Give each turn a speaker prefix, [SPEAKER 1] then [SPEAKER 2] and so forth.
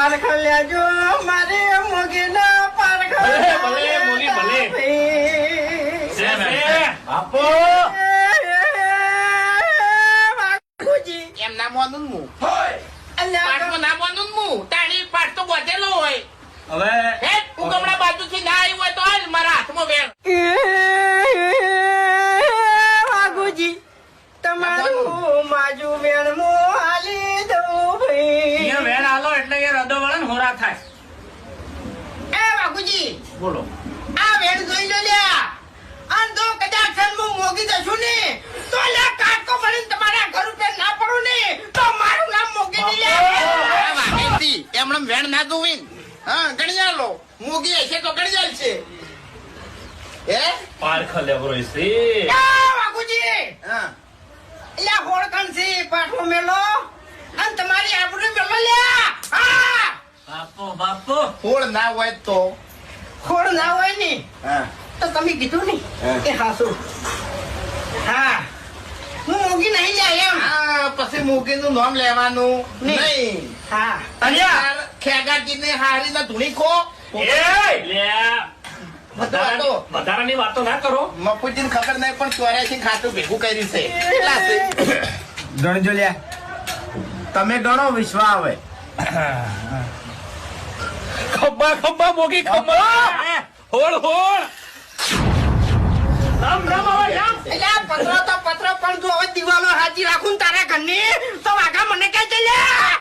[SPEAKER 1] પારખ લેજો મારે મોગીના પારખ
[SPEAKER 2] ભલે મોગી ભલે
[SPEAKER 3] બાપો
[SPEAKER 1] વાઘુજી
[SPEAKER 4] એમ ના મોનું હું
[SPEAKER 1] અલ્યા
[SPEAKER 4] પાટમાં ના મોનું હું તાણી પાટ તો બોધેલો હોય
[SPEAKER 3] હવે
[SPEAKER 4] હે હું કમળા બાજુથી ના આવ્યો હોય તો હાલ મારા હાથમાં વેણ
[SPEAKER 1] વાઘુજી તમારું માજુ વેણ મો હાલી દઉં ભાઈ
[SPEAKER 3] અહીંયા વેણ આલો એટલે એ રદો વળે ને હોરા થાય.
[SPEAKER 4] એ બાપુજી
[SPEAKER 3] બોલો
[SPEAKER 4] આ વેણ જોઈ લો લ્યા આમ તો કદાચ હું મોગી જશું ને તો લ્યા કાટકો ભરીને તમારા ઘર ઉપર ના પડું ને તો મારું નામ મોગી નહીં લ્યા એમણે વેણ ના જોવી હા ગણ્યા લો મોગી હશે તો ગણ્યા છે હે
[SPEAKER 3] પારખ લેવરો છે.
[SPEAKER 4] બાપુજી હા લ્યા હોળકણ છે પાઠો મેલો અને તમારી આબરૂ મેલો લ્યા હા
[SPEAKER 3] બાપો બાપો
[SPEAKER 4] હોળ ના હોય તો
[SPEAKER 1] ખોડ ના હોય ને
[SPEAKER 4] હા
[SPEAKER 1] તો તમે કીધું ને
[SPEAKER 4] હા.
[SPEAKER 1] કે હાસુ હા હું મોગી નહીં લ્યા એમ
[SPEAKER 4] હા પછી મોગી નું નામ લેવાનું
[SPEAKER 1] નહીં.
[SPEAKER 4] નહીં
[SPEAKER 1] હા
[SPEAKER 3] અહીંયા
[SPEAKER 4] ખેગાજી ને હારી ના ધૂણી ખો
[SPEAKER 3] એ લે વધારાની વાતો ના કરો.
[SPEAKER 4] મફુજી ને ખબર નહીં પણ 84 ખાતું ભેગું કર્યું છે કેટલા છે
[SPEAKER 2] ગણજો લ્યા તમે ગણો વિશ્વ આવે
[SPEAKER 3] ખબ્બા ખબ્બા મોગી ખબ્બા હોળ હોળ રામ રામ આવે રામ.
[SPEAKER 4] એટલે આ પત્રો તો પત્રો પણ જો હવે દિવાલો હાજી રાખું ને તારા ઘરની તો વાઘા મને કઈ ચાલ્યા